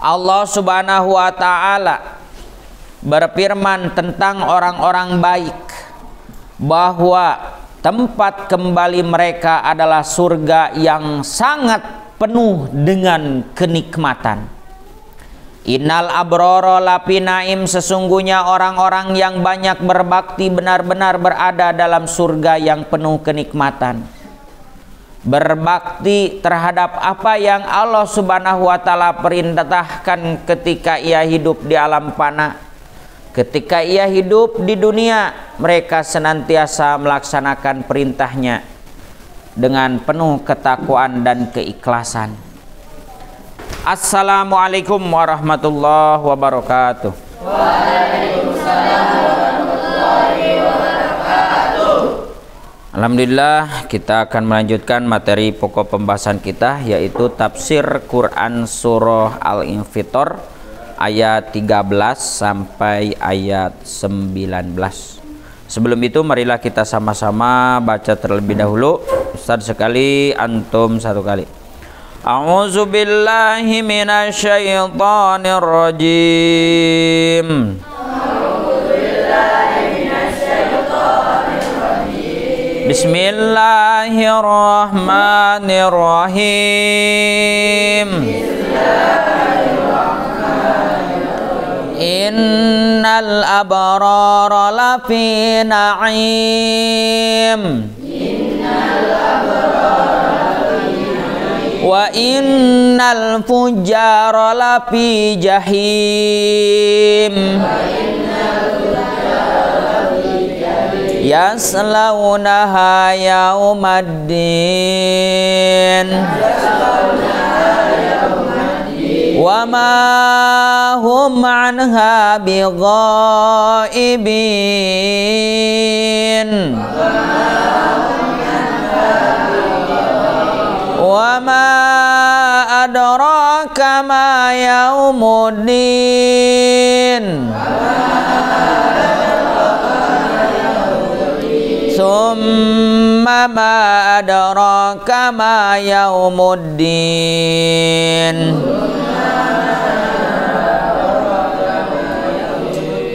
Allah Subhanahu wa ta'ala berfirman tentang orang-orang baik bahwa tempat kembali mereka adalah surga yang sangat penuh dengan kenikmatan. Innal abrara lafi naim, sesungguhnya orang-orang yang banyak berbakti benar-benar berada dalam surga yang penuh kenikmatan. Berbakti terhadap apa yang Allah Subhanahu wa ta'ala perintahkan ketika ia hidup di alam fana. Ketika ia hidup di dunia, mereka senantiasa melaksanakan perintahnya dengan penuh ketakwaan dan keikhlasan. Assalamualaikum warahmatullahi wabarakatuh. Waalaikumsalam warahmatullahi wabarakatuh. Alhamdulillah, kita akan melanjutkan materi pokok pembahasan kita, yaitu tafsir Quran surah Al-Infitor ayat 13 sampai ayat 19. Sebelum itu marilah kita sama-sama baca terlebih dahulu. Ustaz sekali, antum satu kali. A'udzu billahi minasyaitonir rajim. Bismillahirrahmanirrahim. Innal abrara lafi na'im. Wa innal fujjara lafi jahim. Yaslaunaha yaumaddin. Wa ma hum anha bighaibin. Wa ma adraka ma yaumuddin. Summa ma adraka ma yaumuddin.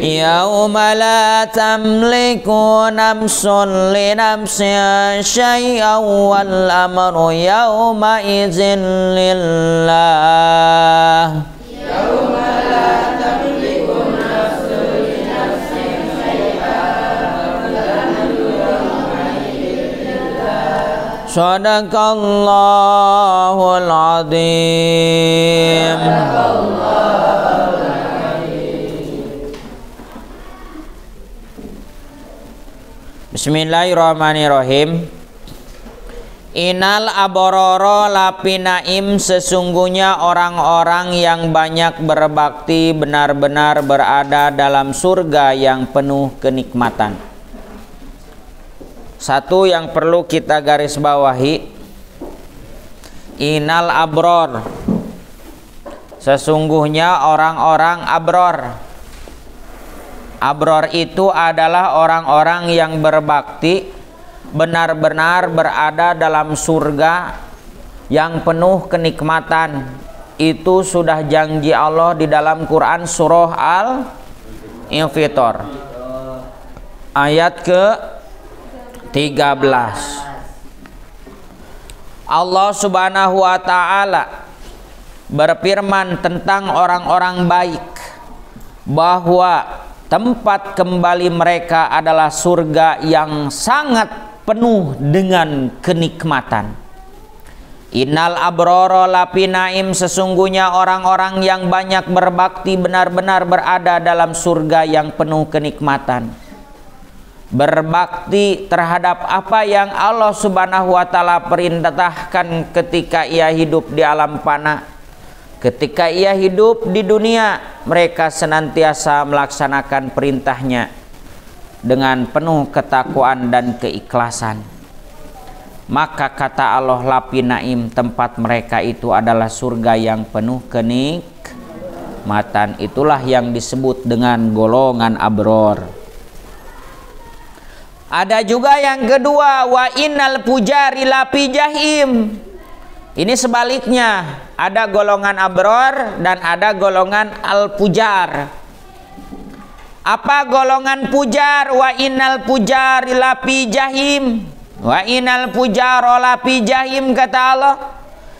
Yauma la tamliku nafsun li nafsin syai'an wal amru yauma idzin lillah. Yauma la tamliku nafsun li nafsin syai'an wal amru yauma idzin lillah. Shadaqallahul azim. Bismillahirrahmanirrahim. Innal abrara lafi naim, sesungguhnya orang-orang yang banyak berbakti benar-benar berada dalam surga yang penuh kenikmatan. Satu yang perlu kita garis bawahi, innal abror, sesungguhnya orang-orang abror. Abror itu adalah orang-orang yang berbakti benar-benar berada dalam surga yang penuh kenikmatan. Itu sudah janji Allah di dalam Quran surah Al-Infitor ayat ke-13. Allah Subhanahu wa ta'ala berfirman tentang orang-orang baik bahwa tempat kembali mereka adalah surga yang sangat penuh dengan kenikmatan. Innal abrara lafi naim, sesungguhnya orang-orang yang banyak berbakti benar-benar berada dalam surga yang penuh kenikmatan. Berbakti terhadap apa yang Allah Subhanahu wa ta'ala perintahkan ketika ia hidup di alam fana. Ketika ia hidup di dunia, mereka senantiasa melaksanakan perintahnya dengan penuh ketakwaan dan keikhlasan. Maka kata Allah, lafi naim, tempat mereka itu adalah surga yang penuh kenikmatan. Itulah yang disebut dengan golongan abror. Ada juga yang kedua, wa innal fujari lafi jahim. Ini sebaliknya. ada golongan abror dan ada golongan al-pujar. Apa golongan pujar? Wa innal pujar lafi jahim. Wa innal pujar lafi jahim, kata Allah.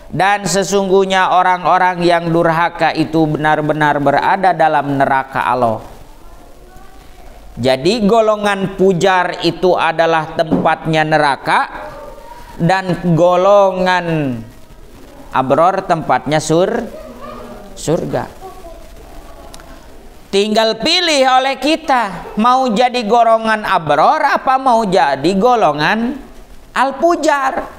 Dan sesungguhnya orang-orang yang durhaka itu benar-benar berada dalam neraka Allah. Jadi golongan pujar itu adalah tempatnya neraka, dan golongan abror tempatnya surga. Tinggal pilih oleh kita, mau jadi golongan abror apa mau jadi golongan al-pujar.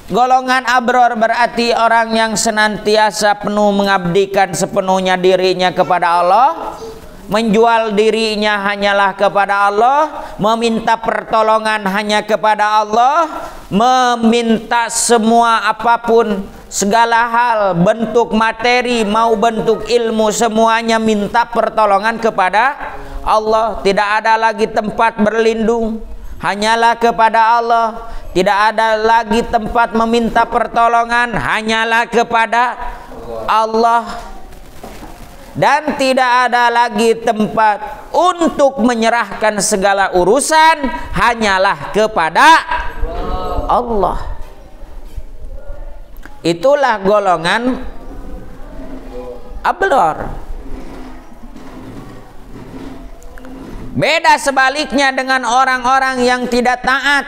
Golongan abror berarti orang yang senantiasa penuh mengabdikan sepenuhnya dirinya kepada Allah, menjual dirinya hanyalah kepada Allah, meminta pertolongan hanya kepada Allah, meminta semua apapun, segala hal, bentuk materi mau bentuk ilmu, semuanya minta pertolongan kepada Allah. Tidak ada lagi tempat berlindung, hanyalah kepada Allah. Tidak ada lagi tempat meminta pertolongan, hanyalah kepada Allah. Dan tidak ada lagi tempat untuk menyerahkan segala urusan, hanyalah kepada Allah. Itulah golongan abror. Beda sebaliknya dengan orang-orang yang tidak taat,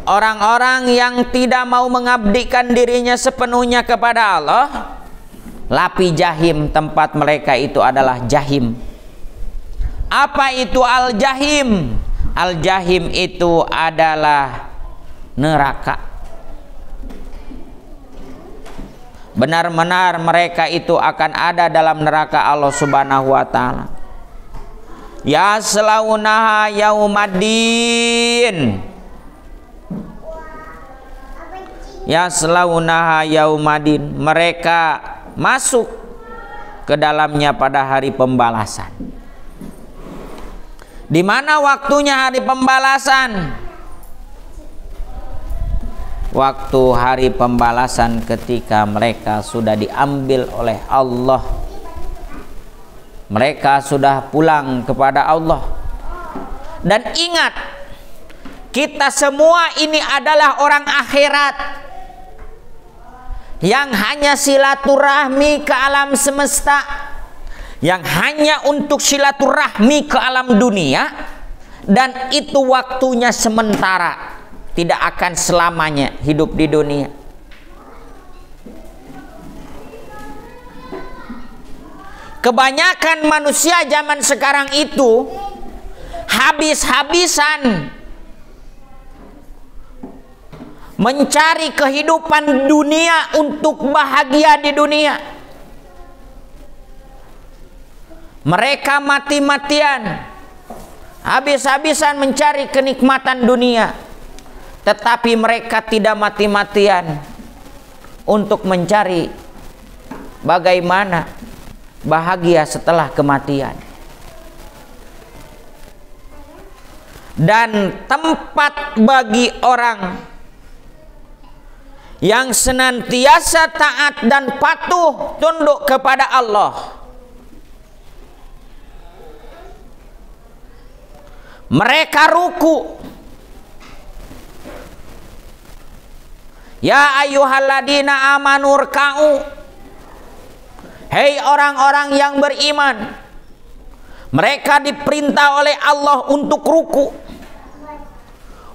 orang-orang yang tidak mau mengabdikan dirinya sepenuhnya kepada Allah. Lapi jahim, tempat mereka itu adalah jahim. Apa itu al-jahim? Al-jahim itu adalah neraka. Benar-benar mereka itu akan ada dalam neraka Allah Subhanahu wa taala. Yaslaunaha yaumaddin. Yaslaunaha yaumaddin. Mereka masuk ke dalamnya pada hari pembalasan. Di mana waktunya hari pembalasan? Waktu hari pembalasan ketika mereka sudah diambil oleh Allah. Mereka sudah pulang kepada Allah. Dan ingat, kita semua ini adalah orang akhirat yang hanya silaturahmi ke alam semesta, yang hanya untuk silaturahmi ke alam dunia, dan itu waktunya sementara, tidak akan selamanya hidup di dunia. Kebanyakan manusia zaman sekarang itu habis-habisan mencari kehidupan dunia untuk bahagia di dunia. Mereka mati-matian, habis-habisan mencari kenikmatan dunia, tetapi mereka tidak mati-matian untuk mencari bagaimana bahagia setelah kematian. Dan tempat bagi orang yang senantiasa taat dan patuh tunduk kepada Allah, mereka ruku. Ya ayyuhalladzina amanu rka'u. Hei orang-orang yang beriman, mereka diperintah oleh Allah untuk ruku.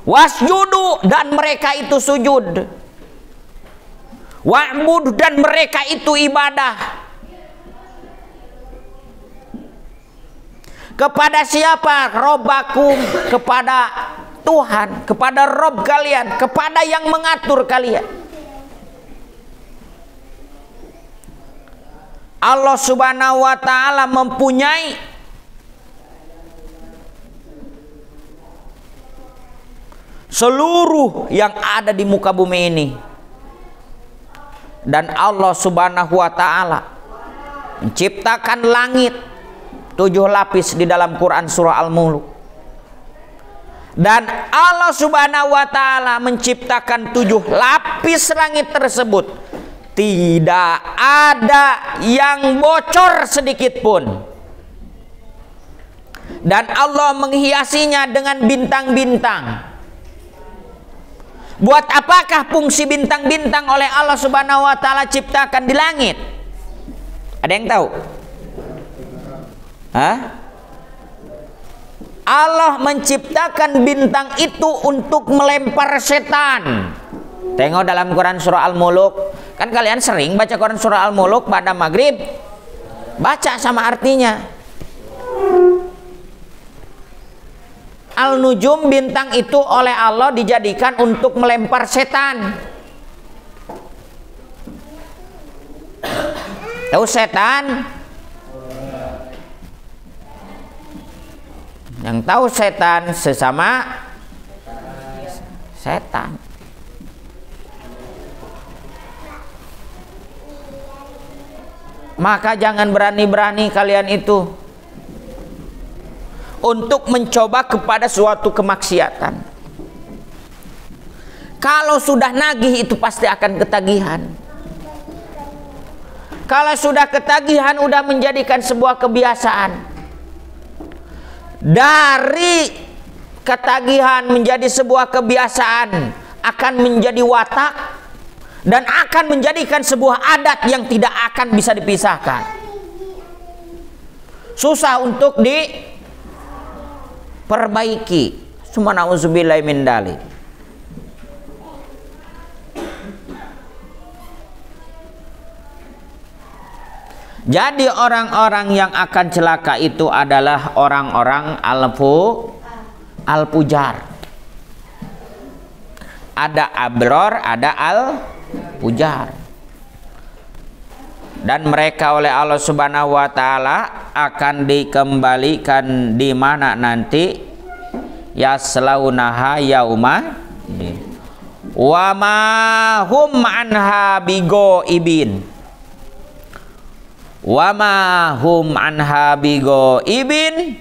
Wasjudu, dan mereka itu sujud. Wa'bud, dan mereka itu ibadah. Kepada siapa? Robbakum, kepada Tuhan, kepada Rob kalian, kepada yang mengatur kalian. Allah Subhanahu wa ta'ala mempunyai seluruh yang ada di muka bumi ini. Dan Allah Subhanahu wa ta'ala menciptakan langit 7 lapis di dalam Quran surah Al-Mulk. Dan Allah Subhanahu wa taala menciptakan 7 lapis langit tersebut. Tidak ada yang bocor sedikit pun. Dan Allah menghiasinya dengan bintang-bintang. Buat apakah fungsi bintang-bintang oleh Allah Subhanahu wa taala ciptakan di langit? Ada yang tahu? Hah? Allah menciptakan bintang itu untuk melempar setan. Tengok dalam Quran surah Al-Muluk. Kan kalian sering baca Quran surah Al-Muluk pada maghrib. Baca sama artinya. Al-Nujum, bintang itu oleh Allah dijadikan untuk melempar setan. Tahu setan? Yang tahu setan sesama setan. Maka jangan berani-berani kalian itu untuk mencoba kepada suatu kemaksiatan. Kalau sudah nagih itu pasti akan ketagihan. Kalau sudah ketagihan udah menjadikan sebuah kebiasaan. Dari ketagihan menjadi sebuah kebiasaan akan menjadi watak dan akan menjadikan sebuah adat yang tidak akan bisa dipisahkan. Susah untuk diperbaiki. Summa na'udzubillahi min dzalik. Jadi orang-orang yang akan celaka itu adalah orang-orang al-fujar. Ada abror, ada al-fujar. Dan mereka oleh Allah Subhanahu wa taala akan dikembalikan di mana nanti? Yaslaunaha yauma wa ma hum anha bigoibin. Wa ma hum anha bigoibin,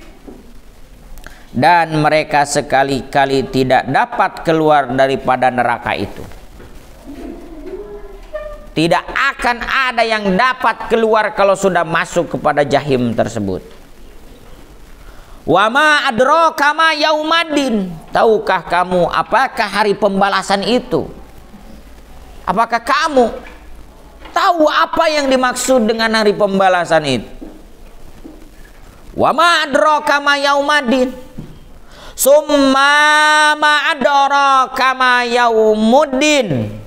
dan mereka sekali-kali tidak dapat keluar daripada neraka itu. Tidak akan ada yang dapat keluar kalau sudah masuk kepada jahim tersebut. Wa ma adraka ma yaumaddin. Tahukah kamu apakah hari pembalasan itu? Apakah kamu tahu apa yang dimaksud dengan hari pembalasan itu? Wa ma adraka ma yaumaddin. Summa ma adraka ma yaumuddin.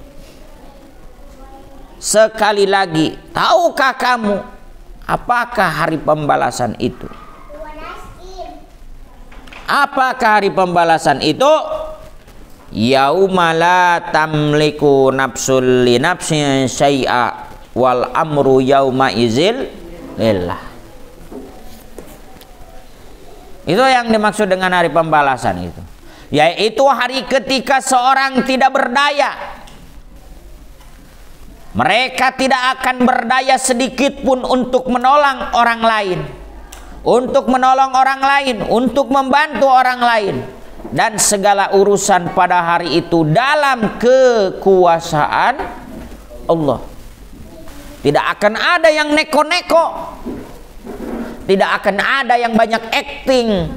Sekali lagi, tahukah kamu apakah hari pembalasan itu? Apakah hari pembalasan itu? Yauma la tamliku nafsul li nafsin syai'a wal amru yauma izil lillah. Itu yang dimaksud dengan hari pembalasan itu, yaitu hari ketika seorang tidak berdaya. Mereka tidak akan berdaya sedikit pun untuk menolong orang lain, untuk menolong orang lain, untuk membantu orang lain. Dan segala urusan pada hari itu dalam kekuasaan Allah. Tidak akan ada yang neko-neko. Tidak akan ada yang banyak acting.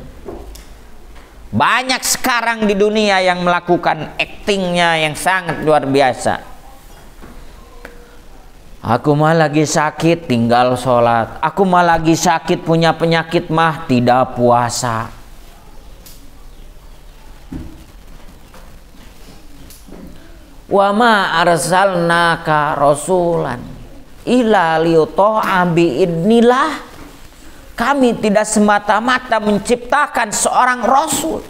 Banyak sekarang di dunia yang melakukan actingnya yang sangat luar biasa. Aku mah lagi sakit tinggal sholat. Aku mah lagi sakit punya penyakit mah tidak puasa. Wa ma arsalnaka rasulan illa liyuta'a biidnillah. Kami tidak semata-mata menciptakan seorang rasul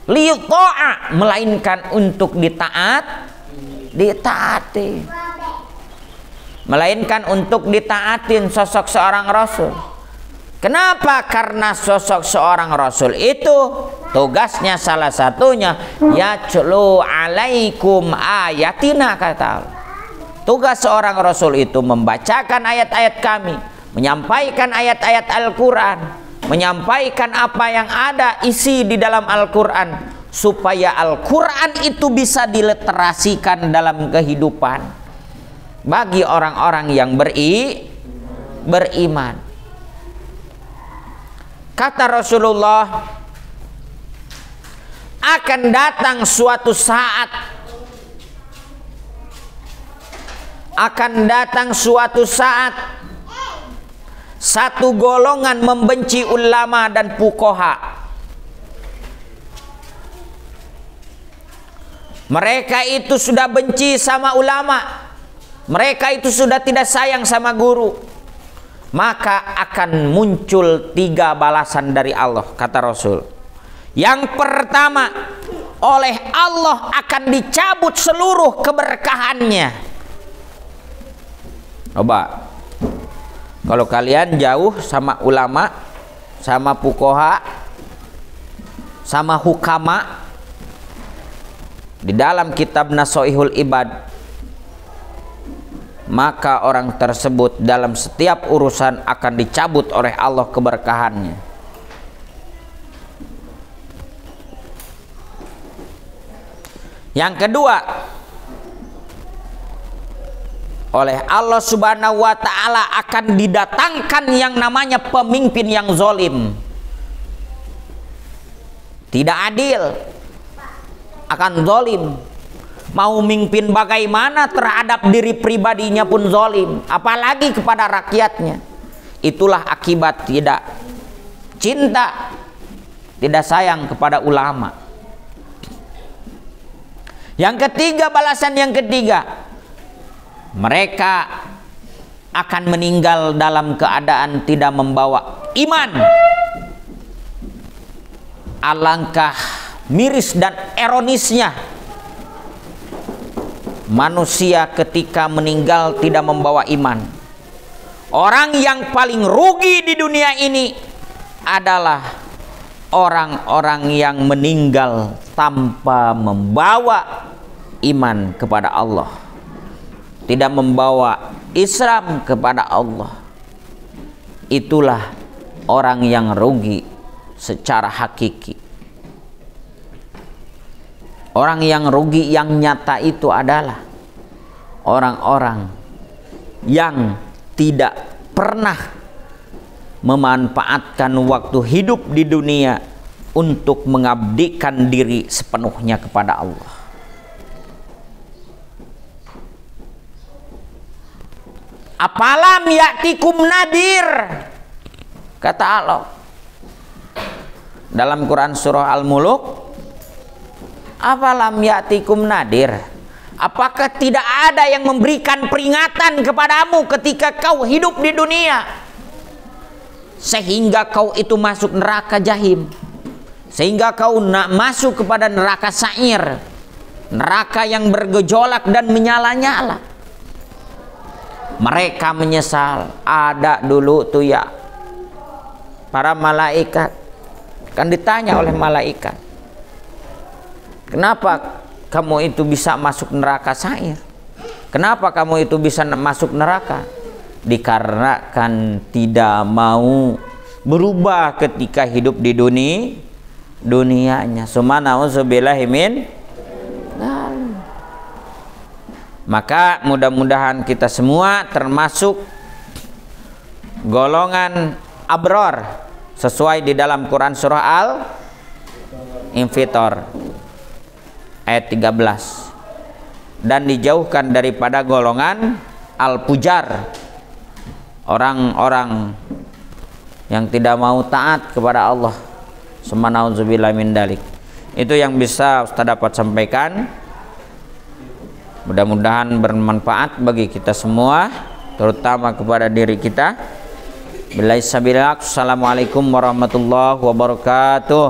liyuta'a, melainkan untuk ditaati. Melainkan untuk ditaatin sosok seorang rasul. Kenapa? Karena sosok seorang rasul itu tugasnya salah satunya yatlu alaikum ayatina, kata Allah. Tugas seorang rasul itu membacakan ayat-ayat kami, menyampaikan ayat-ayat Al-Quran, menyampaikan apa yang ada isi di dalam Al-Quran, supaya Al-Quran itu bisa diliterasikan dalam kehidupan bagi orang-orang yang beriman. Kata Rasulullah, akan datang suatu saat, satu golongan membenci ulama dan fuqaha. Mereka itu sudah benci sama ulama, mereka itu sudah tidak sayang sama guru. Maka akan muncul 3 balasan dari Allah, kata Rasul. Yang pertama, oleh Allah akan dicabut seluruh keberkahannya. Coba, kalau kalian jauh sama ulama, sama fuqaha, sama hukama, di dalam kitab Nasoihul Ibad, maka orang tersebut dalam setiap urusan akan dicabut oleh Allah keberkahannya. Yang kedua, oleh Allah Subhanahu wa ta'ala akan didatangkan yang namanya pemimpin yang zalim, tidak adil, akan zalim. Mau mimpin bagaimana terhadap diri pribadinya pun zalim, apalagi kepada rakyatnya. Itulah akibat tidak cinta, tidak sayang kepada ulama. Yang ketiga, balasan yang ketiga, mereka akan meninggal dalam keadaan tidak membawa iman. Alangkah miris dan ironisnya manusia ketika meninggal tidak membawa iman. Orang yang paling rugi di dunia ini adalah orang-orang yang meninggal tanpa membawa iman kepada Allah, tidak membawa Islam kepada Allah. Itulah orang yang rugi secara hakiki. Orang yang rugi yang nyata itu adalah orang-orang yang tidak pernah memanfaatkan waktu hidup di dunia untuk mengabdikan diri sepenuhnya kepada Allah. Apalam ya'tikum nadir, kata Allah dalam Quran surah Al-Muluk, apalam ya'tikum nadir, apakah tidak ada yang memberikan peringatan kepadamu ketika kau hidup di dunia, sehingga kau itu masuk neraka jahim, sehingga kau masuk kepada neraka sa'ir, neraka yang bergejolak dan menyala-nyala. Mereka menyesal. Ada dulu tuh ya para malaikat, kan ditanya oleh malaikat, kenapa kamu itu bisa masuk neraka sa'ir? Kenapa kamu itu bisa masuk neraka? Dikarenakan tidak mau berubah ketika hidup di dunianya. Subhanallah min. Maka mudah-mudahan kita semua termasuk golongan abror sesuai di dalam Quran surah Al-Infitor ayat 13, dan dijauhkan daripada golongan al-pujar, orang-orang yang tidak mau taat kepada Allah. Subhanallah min dalik. Itu yang bisa Ustaz dapat sampaikan. Mudah-mudahan bermanfaat bagi kita semua, terutama kepada diri kita. Billahi sabilak. Assalamualaikum warahmatullahi wabarakatuh.